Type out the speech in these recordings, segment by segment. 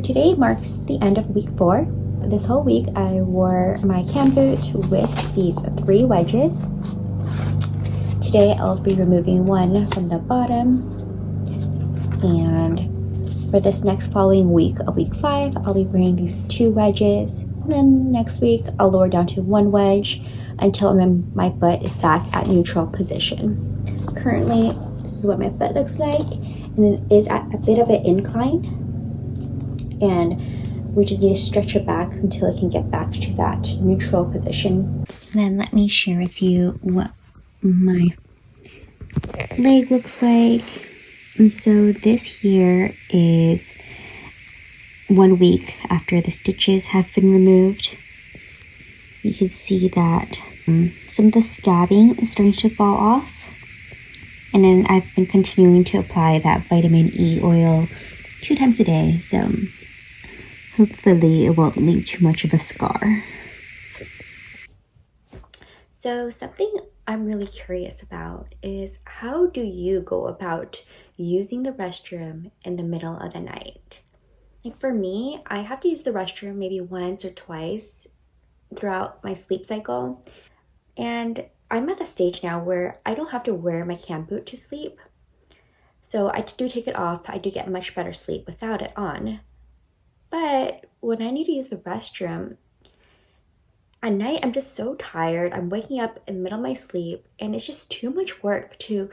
today marks the end of week 4. This whole week I wore my camboot with these 3 wedges. Today I'll be removing one from the bottom, and for this next following week, week 5, I'll be wearing these 2 wedges. And then next week I'll lower down to 1 wedge until my foot is back at neutral position. Currently, this is what my foot looks like, and it is at a bit of an incline, and we just need to stretch it back until it can get back to that neutral position. And then let me share with you what my leg looks like. And so this here is 1 week after the stitches have been removed. You can see that some of the scabbing is starting to fall off. And then I've been continuing to apply that vitamin E oil 2 times a day. So hopefully it won't leave too much of a scar. So something I'm really curious about is, how do you go about using the restroom in the middle of the night? Like for me, I have to use the restroom maybe once or twice throughout my sleep cycle. And I'm at the stage now where I don't have to wear my camboot to sleep. So I do take it off. I do get much better sleep without it on. But when I need to use the restroom, at night, I'm just so tired. I'm waking up in the middle of my sleep, and it's just too much work to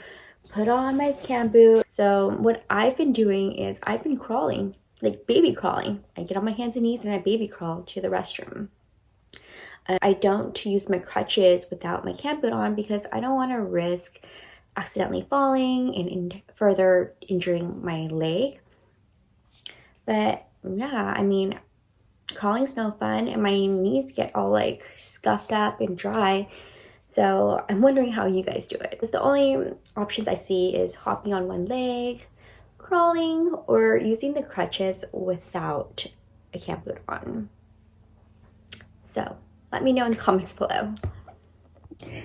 put on my camboot. So what I've been doing is I've been crawling, like baby crawling. I get on my hands and knees and I baby crawl to the restroom. I don't use my crutches without my camboot on because I don't want to risk accidentally falling and further injuring my leg. But yeah, I mean, crawling's no fun, and my knees get all like scuffed up and dry. So I'm wondering how you guys do it. Because the only options I see is hopping on one leg, crawling, or using the crutches without a camboot on. So let me know in the comments below.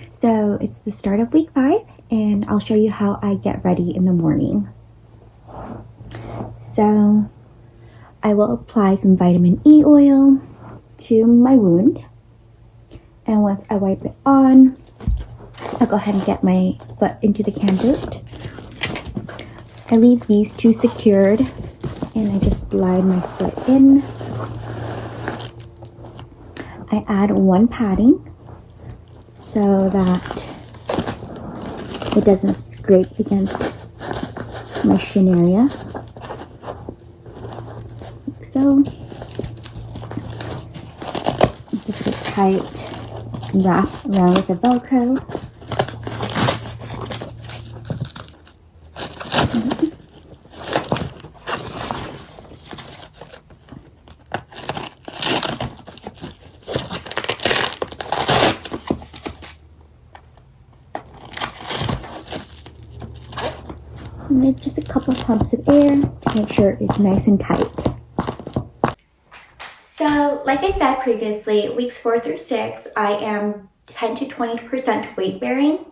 So it's the start of week 5, and I'll show you how I get ready in the morning. So I will apply some vitamin E oil to my wound. And once I wipe it on, I'll go ahead and get my foot into the camboot. I leave these 2 secured, and I just slide my foot in. I add 1 padding so that it doesn't scrape against my shin area. So just get tight and wrap around with the Velcro. And then just a couple pumps of air to make sure it's nice and tight. So, like I said previously, weeks 4 through 6, I am 10 to 20% weight bearing.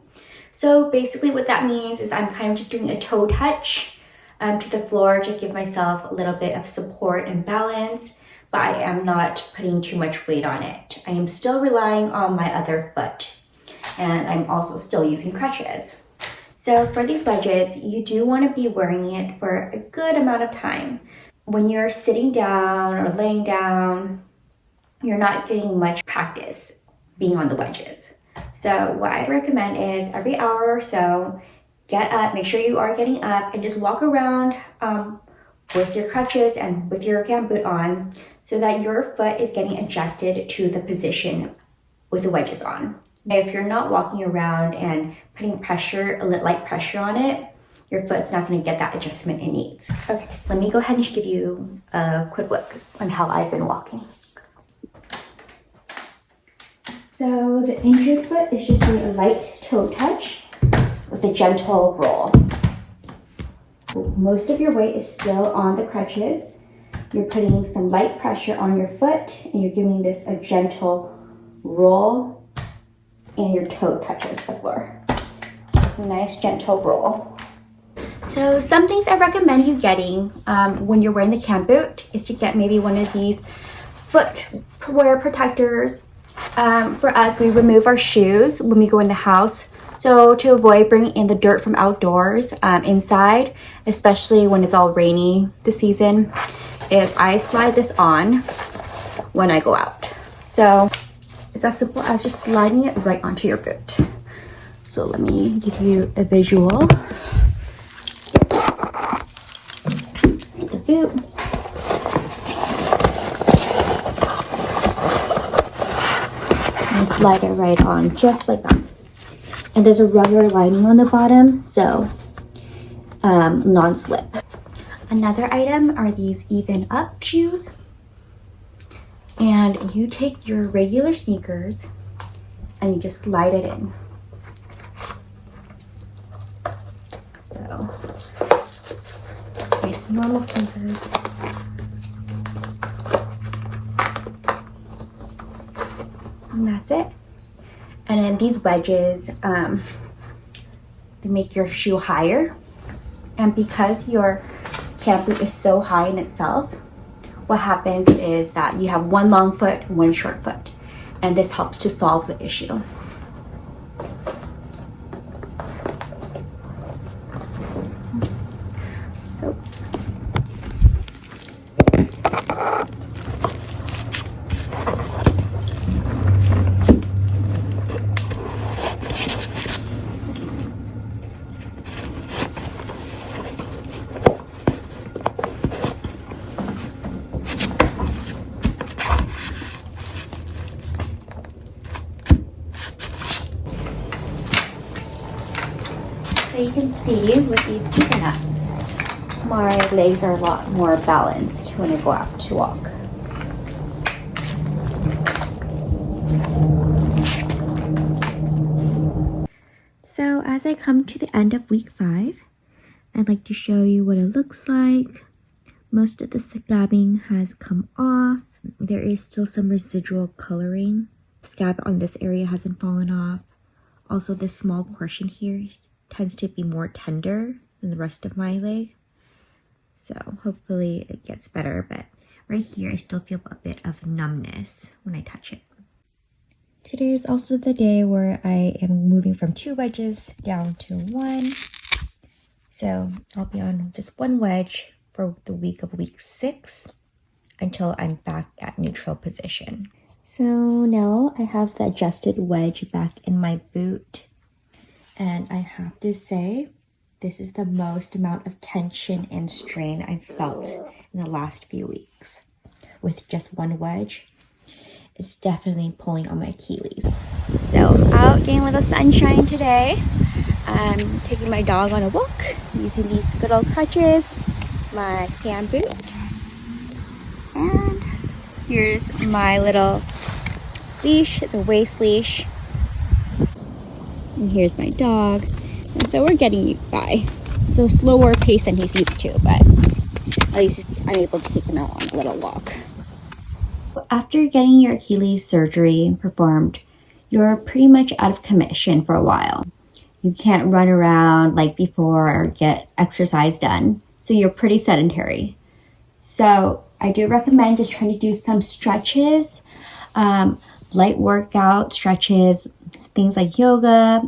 So basically what that means is I'm kind of just doing a toe touch to the floor to give myself a little bit of support and balance, but I am not putting too much weight on it. I am still relying on my other foot, and I'm also still using crutches. So for these wedges, you do want to be wearing it for a good amount of time. When you're sitting down or laying down, you're not getting much practice being on the wedges. So what I recommend is every hour or so, get up, make sure you are getting up, and just walk around with your crutches and with your camboot on so that your foot is getting adjusted to the position with the wedges on. If you're not walking around and putting pressure, light pressure on it, your foot's not going to get that adjustment it needs. Okay, let me go ahead and give you a quick look on how I've been walking. So the injured foot is just doing a light toe touch with a gentle roll. Most of your weight is still on the crutches. You're putting some light pressure on your foot, and you're giving this a gentle roll, and your toe touches the floor. Just a nice gentle roll. So some things I recommend you getting when you're wearing the camboot is to get maybe one of these footwear protectors. For us, we remove our shoes when we go in the house. So to avoid bringing in the dirt from outdoors inside, especially when it's all rainy this season, is I slide this on when I go out. So it's as simple as just sliding it right onto your boot. So let me give you a visual. Here's the boot. And slide it right on just like that. And there's a rubber lining on the bottom, so non-slip. Another item are these even up shoes. And you take your regular sneakers and you just slide it in. So, nice normal sneakers. And that's it. And then these wedges, they make your shoe higher. And because your camboot is so high in itself, what happens is that you have one long foot and one short foot. And this helps to solve the issue. So, So you can see with these even ups, my legs are a lot more balanced when I go out to walk. So as I come to the end of week 5, I'd like to show you what it looks like. Most of the scabbing has come off. There is still some residual coloring. The scab on this area hasn't fallen off. Also, this small portion here tends to be more tender than the rest of my leg. So hopefully it gets better, but right here I still feel a bit of numbness when I touch it. Today is also the day where I am moving from 2 wedges down to 1. So I'll be on just 1 wedge for the week of week 6 until I'm back at neutral position. So now I have the adjusted wedge back in my boot. And I have to say, this is the most amount of tension and strain I've felt in the last few weeks. With just 1 wedge, it's definitely pulling on my Achilles. So I'm out getting a little sunshine today. I'm taking my dog on a walk using these good old crutches, my camboot. And here's my little leash. It's a waist leash. And here's my dog. And so we're getting by. So slower pace than he's used to, but at least I'm able to take him out on a little walk. After getting your Achilles surgery performed, you're pretty much out of commission for a while. You can't run around like before or get exercise done. So you're pretty sedentary. So I do recommend just trying to do some stretches, light workout stretches, things like yoga,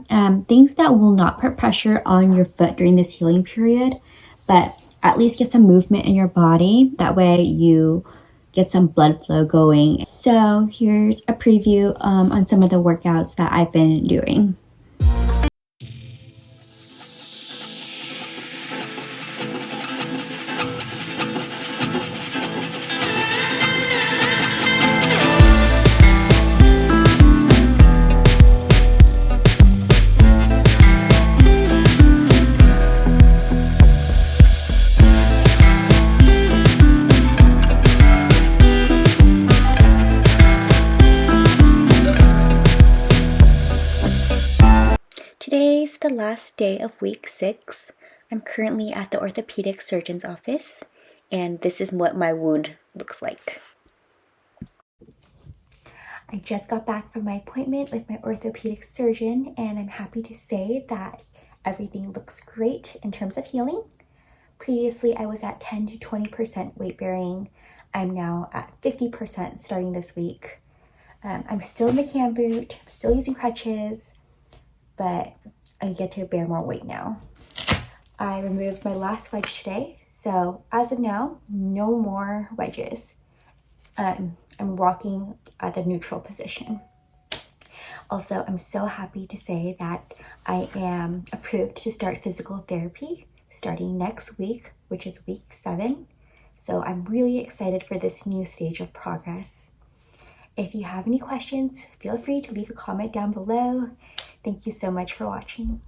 things that will not put pressure on your foot during this healing period, but at least get some movement in your body. That way you get some blood flow going. So here's a preview on some of the workouts that I've been doing. Today's the last day of week 6. I'm currently at the orthopedic surgeon's office, and this is what my wound looks like. I just got back from my appointment with my orthopedic surgeon, and I'm happy to say that everything looks great in terms of healing. Previously, I was at 10 to 20% weight bearing. I'm now at 50% starting this week. I'm still in the camboot, still using crutches, but I get to bear more weight now. I removed my last wedge today, so as of now, no more wedges. I'm walking at the neutral position. Also, I'm so happy to say that I am approved to start physical therapy starting next week, which is week 7. So I'm really excited for this new stage of progress. If you have any questions, feel free to leave a comment down below. Thank you so much for watching.